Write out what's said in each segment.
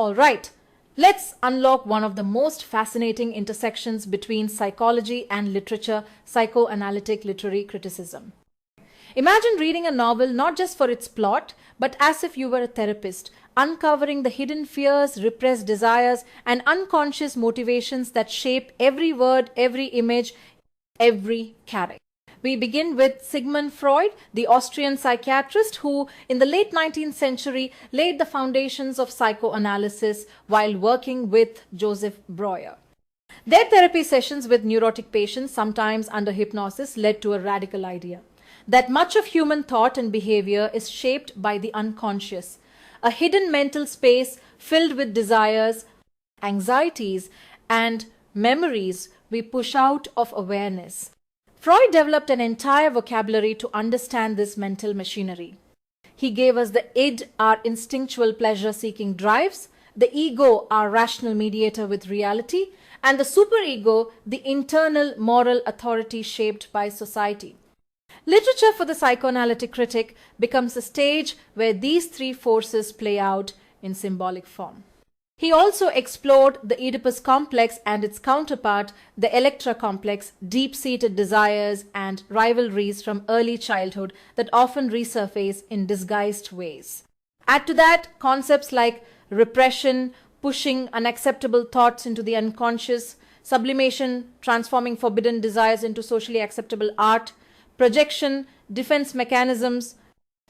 Alright, let's unlock one of the most fascinating intersections between psychology and literature, psychoanalytic literary criticism. Imagine reading a novel not just for its plot, but as if you were a therapist, uncovering the hidden fears, repressed desires, and unconscious motivations that shape every word, every image, every character. We begin with Sigmund Freud, the Austrian psychiatrist who, in the late 19th century, laid the foundations of psychoanalysis while working with Joseph Breuer. Their therapy sessions with neurotic patients, sometimes under hypnosis, led to a radical idea that much of human thought and behavior is shaped by the unconscious, a hidden mental space filled with desires, anxieties, and memories we push out of awareness. Freud developed an entire vocabulary to understand this mental machinery. He gave us the id, our instinctual pleasure-seeking drives, the ego, our rational mediator with reality, and the superego, the internal moral authority shaped by society. Literature for the psychoanalytic critic becomes a stage where these three forces play out in symbolic form. He also explored the Oedipus complex and its counterpart, the Electra complex, deep-seated desires and rivalries from early childhood that often resurface in disguised ways. Add to that concepts like repression, pushing unacceptable thoughts into the unconscious, sublimation, transforming forbidden desires into socially acceptable art, projection, defense mechanisms,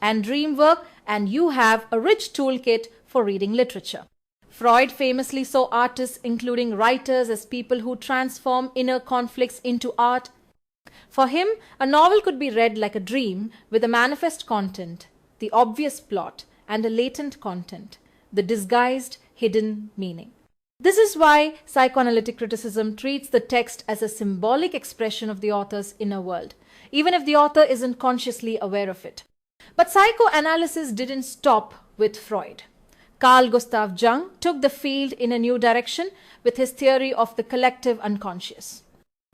and dream work, and you have a rich toolkit for reading literature. Freud famously saw artists, including writers, as people who transform inner conflicts into art. For him, a novel could be read like a dream with a manifest content, the obvious plot, and a latent content, the disguised, hidden meaning. This is why psychoanalytic criticism treats the text as a symbolic expression of the author's inner world, even if the author isn't consciously aware of it. But psychoanalysis didn't stop with Freud. Carl Gustav Jung took the field in a new direction with his theory of the collective unconscious.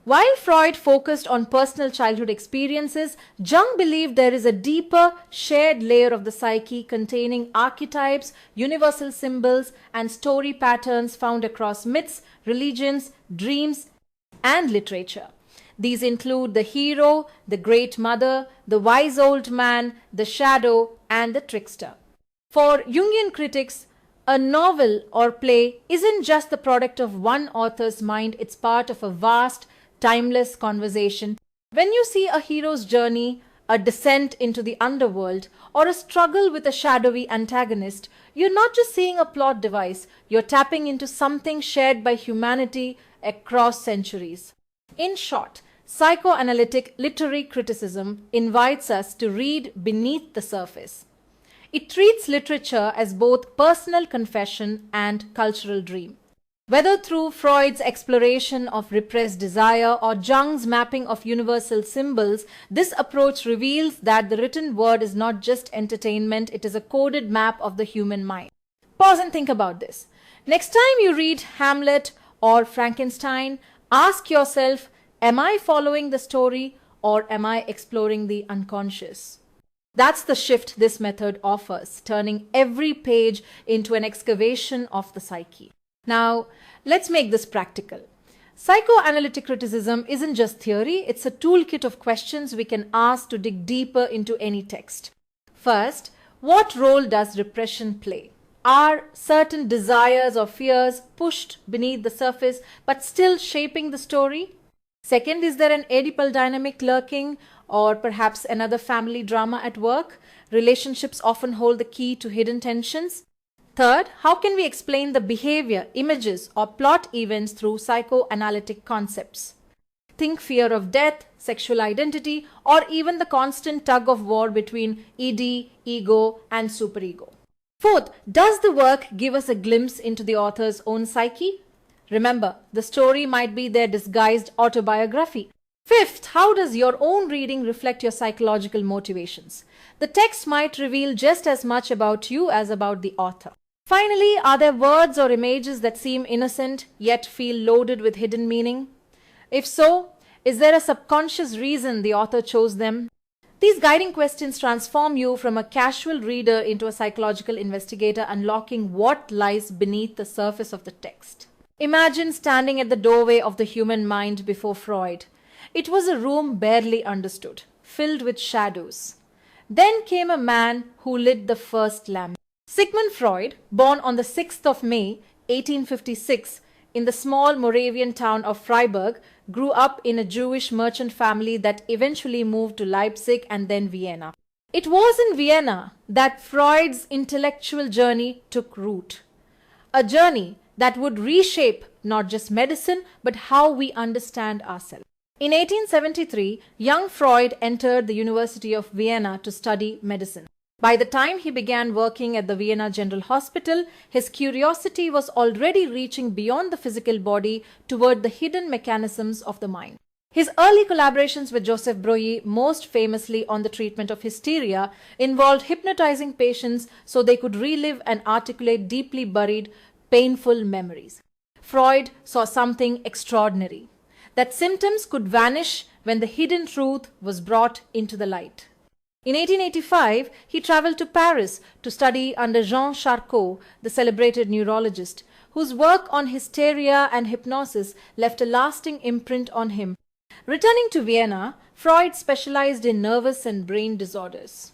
While Freud focused on personal childhood experiences, Jung believed there is a deeper, shared layer of the psyche containing archetypes, universal symbols, and story patterns found across myths, religions, dreams, and literature. These include the hero, the great mother, the wise old man, the shadow, and the trickster. For Jungian critics, a novel or play isn't just the product of one author's mind, it's part of a vast, timeless conversation. When you see a hero's journey, a descent into the underworld, or a struggle with a shadowy antagonist, you're not just seeing a plot device, you're tapping into something shared by humanity across centuries. In short, psychoanalytic literary criticism invites us to read beneath the surface. It treats literature as both personal confession and cultural dream. Whether through Freud's exploration of repressed desire or Jung's mapping of universal symbols, this approach reveals that the written word is not just entertainment, it is a coded map of the human mind. Pause and think about this. Next time you read Hamlet or Frankenstein, ask yourself, am I following the story or am I exploring the unconscious? That's the shift this method offers, turning every page into an excavation of the psyche. Now, let's make this practical. Psychoanalytic criticism isn't just theory, it's a toolkit of questions we can ask to dig deeper into any text. First, what role does repression play? Are certain desires or fears pushed beneath the surface but still shaping the story? Second, is there an Oedipal dynamic lurking, or perhaps another family drama at work? Relationships often hold the key to hidden tensions. Third, how can we explain the behavior, images, or plot events through psychoanalytic concepts? Think fear of death, sexual identity, or even the constant tug of war between id, ego, and superego. Fourth, does the work give us a glimpse into the author's own psyche? Remember, the story might be their disguised autobiography. Fifth, how does your own reading reflect your psychological motivations? The text might reveal just as much about you as about the author. Finally, are there words or images that seem innocent yet feel loaded with hidden meaning? If so, is there a subconscious reason the author chose them? These guiding questions transform you from a casual reader into a psychological investigator, unlocking what lies beneath the surface of the text. Imagine standing at the doorway of the human mind before Freud. It was a room barely understood, filled with shadows. Then came a man who lit the first lamp. Sigmund Freud, born on the 6th of May, 1856, in the small Moravian town of Freiburg, grew up in a Jewish merchant family that eventually moved to Leipzig and then Vienna. It was in Vienna that Freud's intellectual journey took root. A journey that would reshape not just medicine, but how we understand ourselves. In 1873, young Freud entered the University of Vienna to study medicine. By the time he began working at the Vienna General Hospital, his curiosity was already reaching beyond the physical body toward the hidden mechanisms of the mind. His early collaborations with Joseph Breuil, most famously on the treatment of hysteria, involved hypnotizing patients so they could relive and articulate deeply buried, painful memories. Freud saw something extraordinary, that symptoms could vanish when the hidden truth was brought into the light. In 1885, he traveled to Paris to study under Jean Charcot, the celebrated neurologist, whose work on hysteria and hypnosis left a lasting imprint on him. Returning to Vienna, Freud specialized in nervous and brain disorders.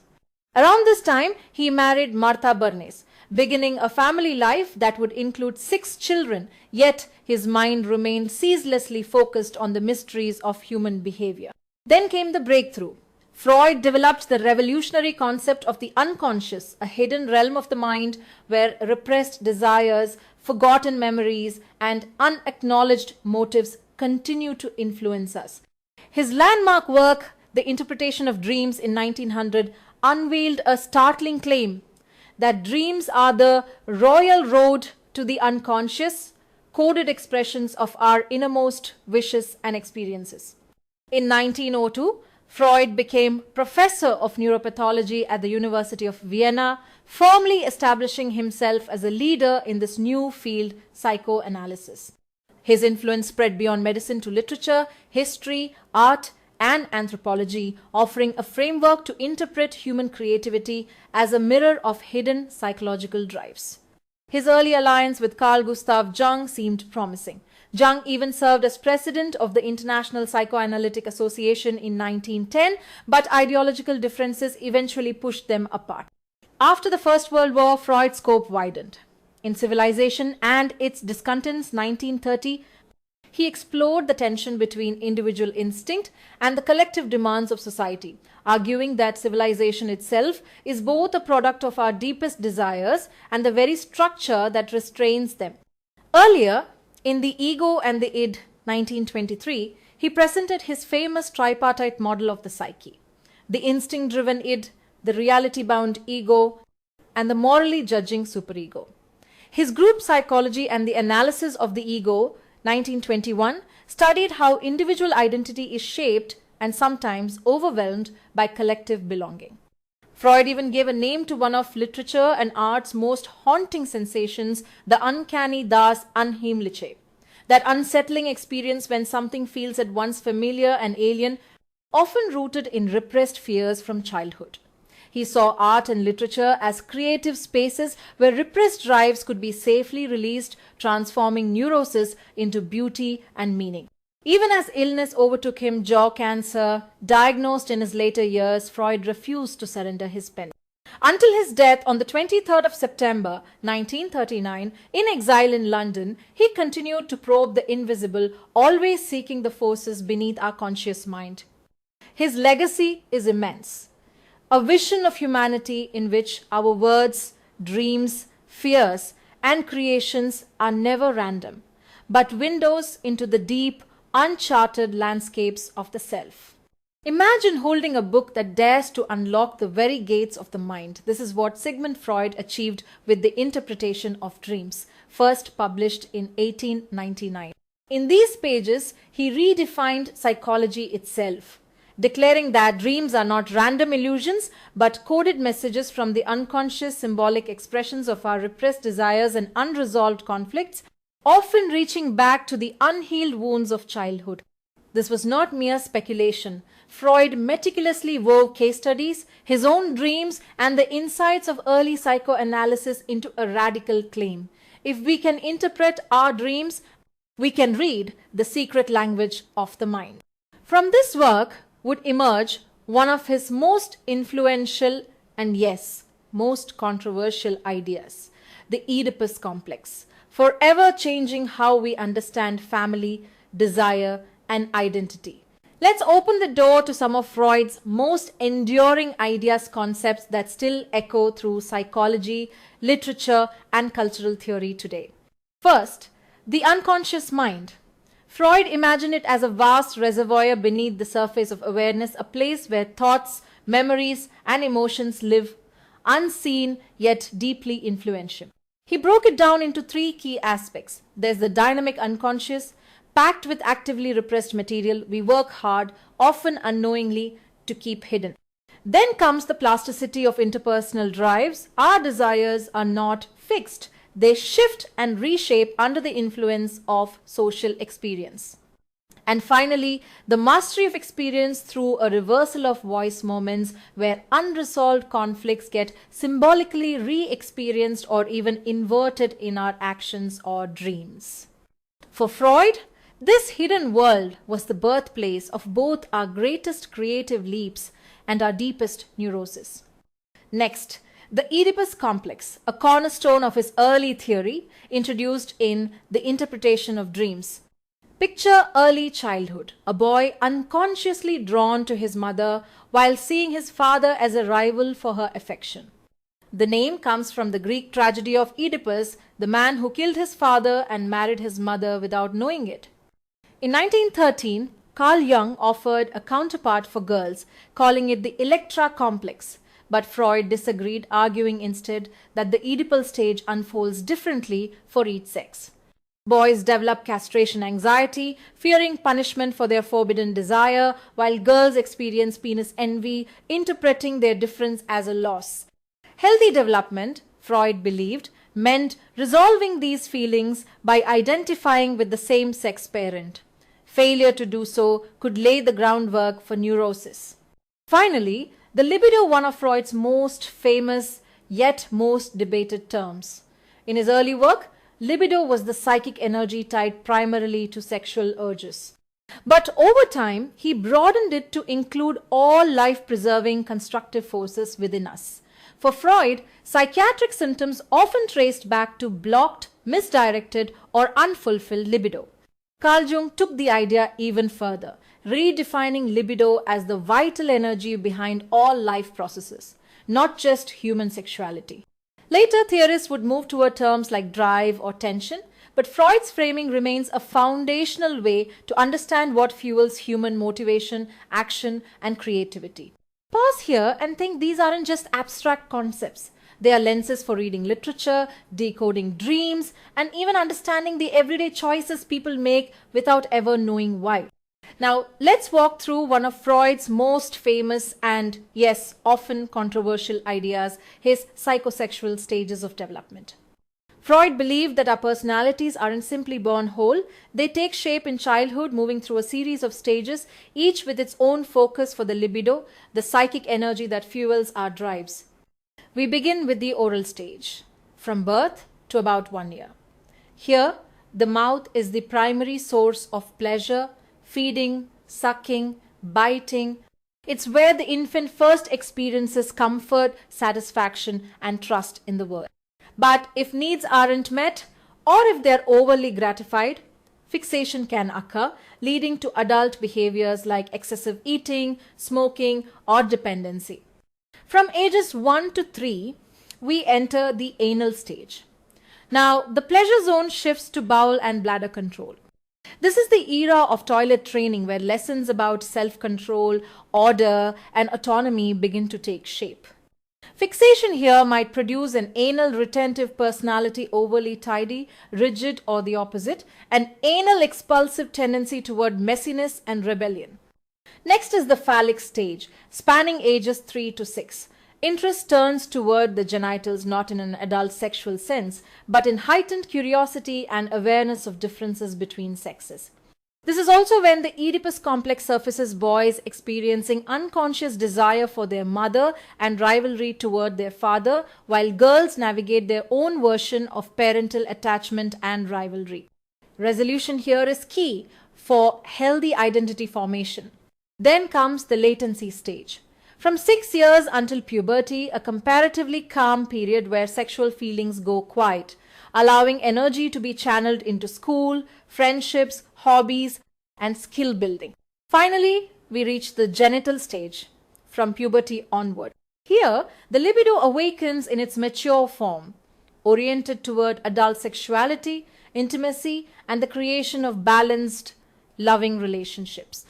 Around this time, he married Martha Bernays, beginning a family life that would include 6 children, yet his mind remained ceaselessly focused on the mysteries of human behavior. Then came the breakthrough. Freud developed the revolutionary concept of the unconscious, a hidden realm of the mind where repressed desires, forgotten memories, and unacknowledged motives continue to influence us. His landmark work, The Interpretation of Dreams in 1900, unveiled a startling claim that dreams are the royal road to the unconscious, coded expressions of our innermost wishes and experiences. In 1902, Freud became professor of neuropathology at the University of Vienna, firmly establishing himself as a leader in this new field, psychoanalysis. His influence spread beyond medicine to literature, history, art, and anthropology, offering a framework to interpret human creativity as a mirror of hidden psychological drives. His early alliance with Carl Gustav Jung seemed promising. Jung even served as president of the International Psychoanalytic Association in 1910, but ideological differences eventually pushed them apart. After the First World War, Freud's scope widened. In Civilization and Its Discontents, 1930, he explored the tension between individual instinct and the collective demands of society, arguing that civilization itself is both a product of our deepest desires and the very structure that restrains them. Earlier, in The Ego and the Id, 1923, he presented his famous tripartite model of the psyche: the instinct-driven id, the reality-bound ego, and the morally judging superego. His group Psychology and the Analysis of the Ego, 1921, studied how individual identity is shaped and sometimes overwhelmed by collective belonging. Freud even gave a name to one of literature and art's most haunting sensations, the uncanny das Unheimliche, that unsettling experience when something feels at once familiar and alien, often rooted in repressed fears from childhood. He saw art and literature as creative spaces where repressed drives could be safely released, transforming neurosis into beauty and meaning. Even as illness overtook him, jaw cancer, diagnosed in his later years, Freud refused to surrender his pen. Until his death on the 23rd of September 1939, in exile in London, he continued to probe the invisible, always seeking the forces beneath our conscious mind. His legacy is immense. A vision of humanity in which our words, dreams, fears, and creations are never random, but windows into the deep, uncharted landscapes of the self. Imagine holding a book that dares to unlock the very gates of the mind. This is what Sigmund Freud achieved with The Interpretation of Dreams, first published in 1899. In these pages, he redefined psychology itself, declaring that dreams are not random illusions, but coded messages from the unconscious symbolic expressions of our repressed desires and unresolved conflicts, often reaching back to the unhealed wounds of childhood. This was not mere speculation. Freud meticulously wove case studies, his own dreams, and the insights of early psychoanalysis into a radical claim. If we can interpret our dreams, we can read the secret language of the mind. From this work would emerge one of his most influential and yes, most controversial ideas, the Oedipus complex, forever changing how we understand family, desire, and identity. Let's open the door to some of Freud's most enduring ideas, concepts that still echo through psychology, literature, and cultural theory today. First, the unconscious mind. Freud imagined it as a vast reservoir beneath the surface of awareness, a place where thoughts, memories, and emotions live, unseen yet deeply influential. He broke it down into three key aspects. There's the dynamic unconscious. Packed with actively repressed material, we work hard, often unknowingly, to keep hidden. Then comes the plasticity of interpersonal drives. Our desires are not fixed. They shift and reshape under the influence of social experience. And finally, the mastery of experience through a reversal of voice moments where unresolved conflicts get symbolically re-experienced or even inverted in our actions or dreams. For Freud, this hidden world was the birthplace of both our greatest creative leaps and our deepest neuroses. Next, the Oedipus complex, a cornerstone of his early theory, introduced in The Interpretation of Dreams. Picture early childhood, a boy unconsciously drawn to his mother while seeing his father as a rival for her affection. The name comes from the Greek tragedy of Oedipus, the man who killed his father and married his mother without knowing it. In 1913, Carl Jung offered a counterpart for girls, calling it the Electra complex, but Freud disagreed, arguing instead that the Oedipal stage unfolds differently for each sex. Boys develop castration anxiety, fearing punishment for their forbidden desire, while girls experience penis envy, interpreting their difference as a loss. Healthy development, Freud believed, meant resolving these feelings by identifying with the same-sex parent. Failure to do so could lay the groundwork for neurosis. Finally, the libido, one of Freud's most famous yet most debated terms. In his early work, libido was the psychic energy tied primarily to sexual urges. But over time, he broadened it to include all life-preserving constructive forces within us. For Freud, psychiatric symptoms often traced back to blocked, misdirected, or unfulfilled libido. Carl Jung took the idea even further, redefining libido as the vital energy behind all life processes, not just human sexuality. Later, theorists would move toward terms like drive or tension, but Freud's framing remains a foundational way to understand what fuels human motivation, action, and creativity. Pause here and think these aren't just abstract concepts. They are lenses for reading literature, decoding dreams, and even understanding the everyday choices people make without ever knowing why. Now, let's walk through one of Freud's most famous and, yes, often controversial ideas, his psychosexual stages of development. Freud believed that our personalities aren't simply born whole, they take shape in childhood, moving through a series of stages, each with its own focus for the libido, the psychic energy that fuels our drives. We begin with the oral stage, from birth to about 1 year. Here, the mouth is the primary source of pleasure, feeding, sucking, biting. It's where the infant first experiences comfort, satisfaction, and trust in the world. But if needs aren't met, or if they're overly gratified, fixation can occur, leading to adult behaviors like excessive eating, smoking, or dependency. From ages 1 to 3, we enter the anal stage. Now, the pleasure zone shifts to bowel and bladder control. This is the era of toilet training where lessons about self-control, order, and autonomy begin to take shape. Fixation here might produce an anal retentive personality, overly tidy, rigid, or the opposite, an anal expulsive tendency toward messiness and rebellion. Next is the phallic stage, spanning ages 3 to 6. Interest turns toward the genitals not in an adult sexual sense, but in heightened curiosity and awareness of differences between sexes. This is also when the Oedipus complex surfaces boys experiencing unconscious desire for their mother and rivalry toward their father, while girls navigate their own version of parental attachment and rivalry. Resolution here is key for healthy identity formation. Then comes the latency stage. From 6 years until puberty, a comparatively calm period where sexual feelings go quiet, allowing energy to be channeled into school, friendships, hobbies, and skill building. Finally, we reach the genital stage from puberty onward. Here, the libido awakens in its mature form, oriented toward adult sexuality, intimacy, and the creation of balanced, loving relationships.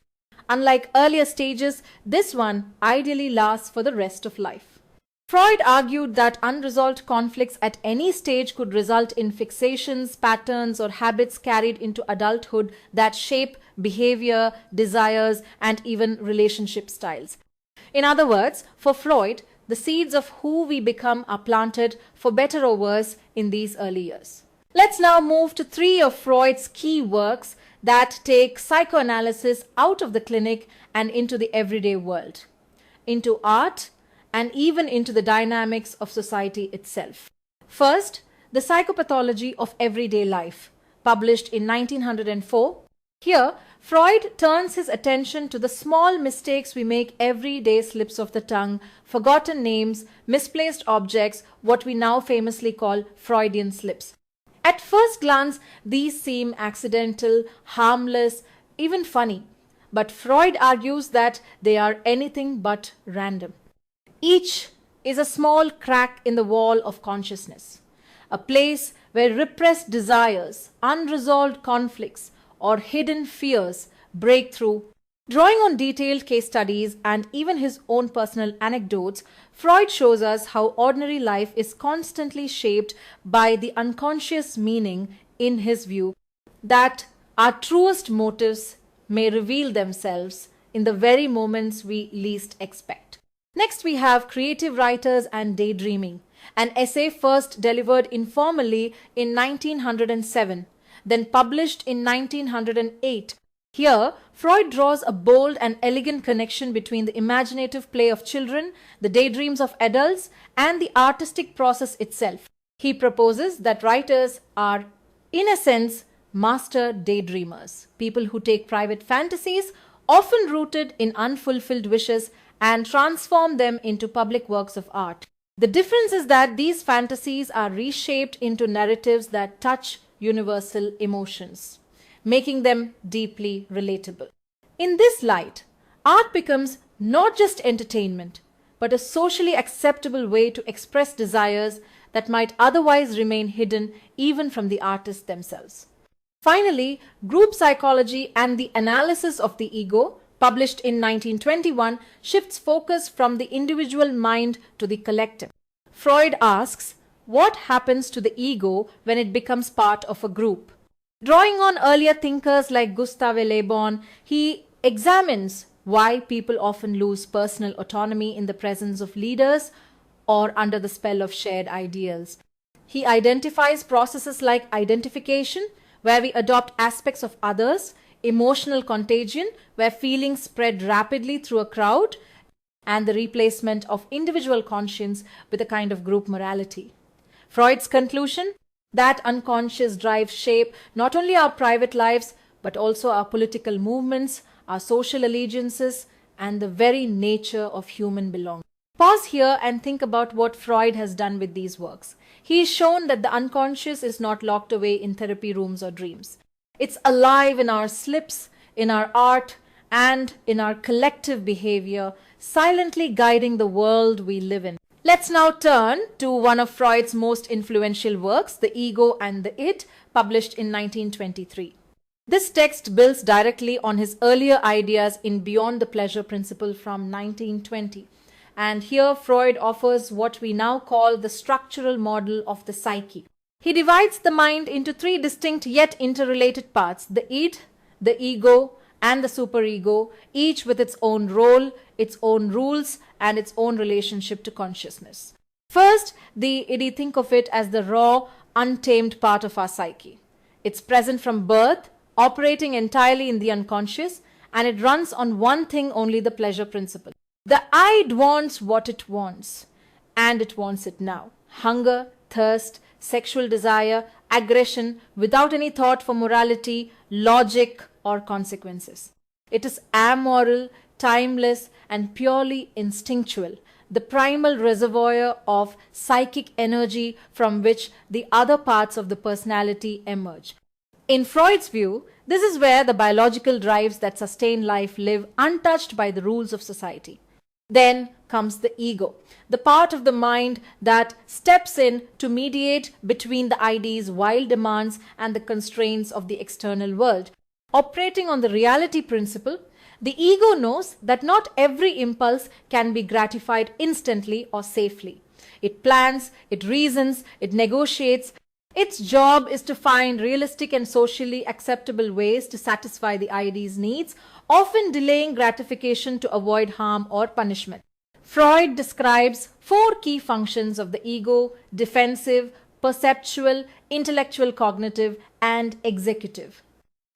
Unlike earlier stages, this one ideally lasts for the rest of life. Freud argued that unresolved conflicts at any stage could result in fixations, patterns, or habits carried into adulthood that shape behavior, desires, and even relationship styles. In other words, for Freud, the seeds of who we become are planted, for better or worse, in these early years. Let's now move to 3 of Freud's key works that take psychoanalysis out of the clinic and into the everyday world, into art, and even into the dynamics of society itself. First, The Psychopathology of Everyday Life, published in 1904. Here, Freud turns his attention to the small mistakes we make every day, slips of the tongue, forgotten names, misplaced objects, what we now famously call Freudian slips. At first glance, these seem accidental, harmless, even funny, but Freud argues that they are anything but random. Each is a small crack in the wall of consciousness, a place where repressed desires, unresolved conflicts, or hidden fears break through. Drawing on detailed case studies and even his own personal anecdotes, Freud shows us how ordinary life is constantly shaped by the unconscious meaning, in his view, that our truest motives may reveal themselves in the very moments we least expect. Next, we have Creative Writers and Daydreaming, an essay first delivered informally in 1907, then published in 1908. Here, Freud draws a bold and elegant connection between the imaginative play of children, the daydreams of adults, and the artistic process itself. He proposes that writers are, in a sense, master daydreamers, people who take private fantasies, often rooted in unfulfilled wishes, and transform them into public works of art. The difference is that these fantasies are reshaped into narratives that touch universal emotions, making them deeply relatable. In this light, art becomes not just entertainment, but a socially acceptable way to express desires that might otherwise remain hidden even from the artists themselves. Finally, Group Psychology and the Analysis of the Ego, published in 1921, shifts focus from the individual mind to the collective. Freud asks, what happens to the ego when it becomes part of a group? Drawing on earlier thinkers like Gustave Le Bon, he examines why people often lose personal autonomy in the presence of leaders or under the spell of shared ideals. He identifies processes like identification, where we adopt aspects of others, emotional contagion, where feelings spread rapidly through a crowd, and the replacement of individual conscience with a kind of group morality. Freud's conclusion that unconscious drives shape not only our private lives, but also our political movements, our social allegiances, and the very nature of human belonging. Pause here and think about what Freud has done with these works. He has shown that the unconscious is not locked away in therapy rooms or dreams. It's alive in our slips, in our art, and in our collective behavior, silently guiding the world we live in. Let's now turn to one of Freud's most influential works, The Ego and the Id, published in 1923. This text builds directly on his earlier ideas in Beyond the Pleasure Principle from 1920. And here Freud offers what we now call the structural model of the psyche. He divides the mind into 3 distinct yet interrelated parts: the id, the ego, and the superego, each with its own role, its own rules, and its own relationship to consciousness. First, the id, think of it as the raw, untamed part of our psyche. It's present from birth, operating entirely in the unconscious, and it runs on one thing only, the pleasure principle. The id wants what it wants, and it wants it now. Hunger, thirst, sexual desire, aggression, without any thought for morality, logic, or consequences. It is amoral, timeless, and purely instinctual, the primal reservoir of psychic energy from which the other parts of the personality emerge. In Freud's view, this is where the biological drives that sustain life live untouched by the rules of society. Then comes the ego, the part of the mind that steps in to mediate between the ID's wild demands and the constraints of the external world. Operating on the reality principle, the ego knows that not every impulse can be gratified instantly or safely. It plans, it reasons, it negotiates. Its job is to find realistic and socially acceptable ways to satisfy the ID's needs, often delaying gratification to avoid harm or punishment. Freud describes 4 key functions of the ego: defensive, perceptual, intellectual, cognitive, and executive.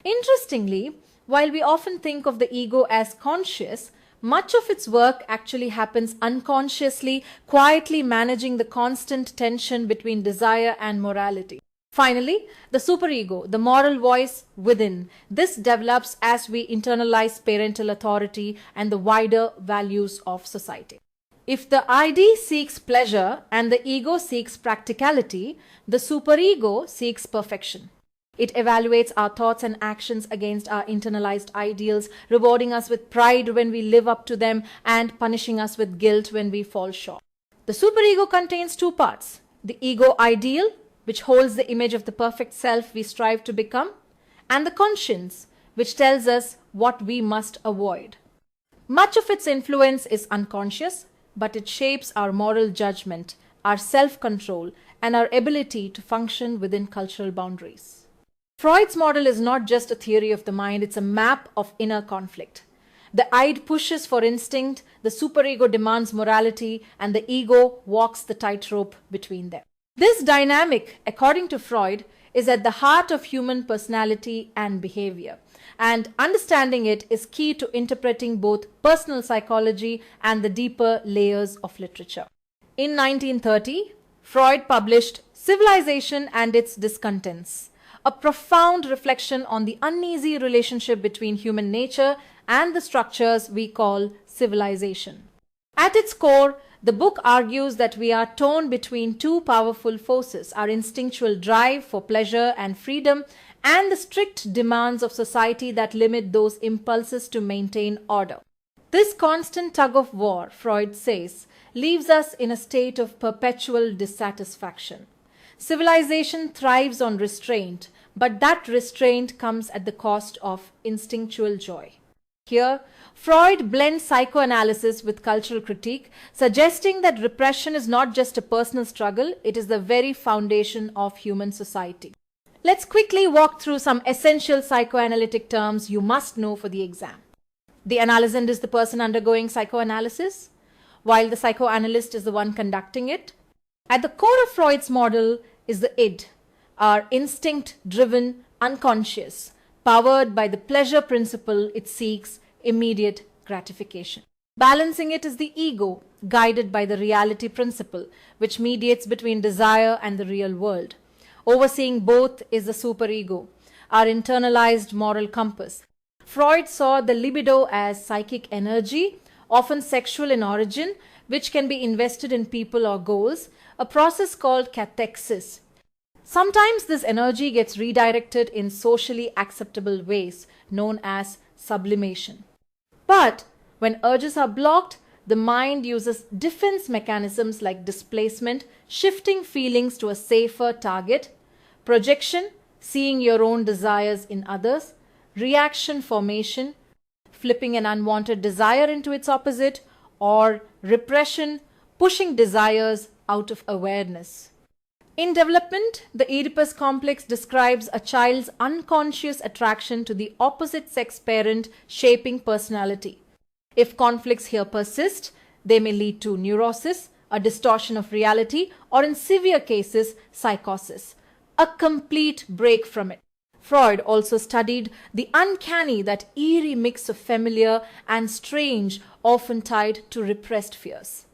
Interestingly, while we often think of the ego as conscious, much of its work actually happens unconsciously, quietly managing the constant tension between desire and morality. Finally, the superego, the moral voice within. This develops as we internalize parental authority and the wider values of society. If the ID seeks pleasure and the ego seeks practicality, the superego seeks perfection. It evaluates our thoughts and actions against our internalized ideals, rewarding us with pride when we live up to them and punishing us with guilt when we fall short. The superego contains 2 parts: the ego ideal, which holds the image of the perfect self we strive to become, and the conscience, which tells us what we must avoid. Much of its influence is unconscious, but it shapes our moral judgment, our self-control, and our ability to function within cultural boundaries. Freud's model is not just a theory of the mind, it's a map of inner conflict. The id pushes for instinct, the superego demands morality, and the ego walks the tightrope between them. This dynamic, according to Freud, is at the heart of human personality and behavior, and understanding it is key to interpreting both personal psychology and the deeper layers of literature. In 1930, Freud published Civilization and Its Discontents, a profound reflection on the uneasy relationship between human nature and the structures we call civilization. At its core, the book argues that we are torn between 2 powerful forces: our instinctual drive for pleasure and freedom, and the strict demands of society that limit those impulses to maintain order. This constant tug of war, Freud says, leaves us in a state of perpetual dissatisfaction. Civilization thrives on restraint, but that restraint comes at the cost of instinctual joy. Here, Freud blends psychoanalysis with cultural critique, suggesting that repression is not just a personal struggle, it is the very foundation of human society. Let's quickly walk through some essential psychoanalytic terms you must know for the exam. The analysand is the person undergoing psychoanalysis, while the psychoanalyst is the one conducting it. At the core of Freud's model is the id, our instinct-driven unconscious, powered by the pleasure principle. It seeks immediate gratification. Balancing it is the ego, guided by the reality principle, which mediates between desire and the real world. Overseeing both is the superego, our internalized moral compass. Freud saw the libido as psychic energy, often sexual in origin, which can be invested in people or goals, a process called cathexis. Sometimes this energy gets redirected in socially acceptable ways, known as sublimation. But when urges are blocked, the mind uses defense mechanisms like displacement, shifting feelings to a safer target, projection, seeing your own desires in others, reaction formation, flipping an unwanted desire into its opposite, or repression, pushing desires out of awareness. In development, the Oedipus complex describes a child's unconscious attraction to the opposite sex parent, shaping personality. If conflicts here persist, they may lead to neurosis, a distortion of reality, or in severe cases, psychosis, a complete break from it. Freud also studied the uncanny, that eerie mix of familiar and strange, often tied to repressed fears.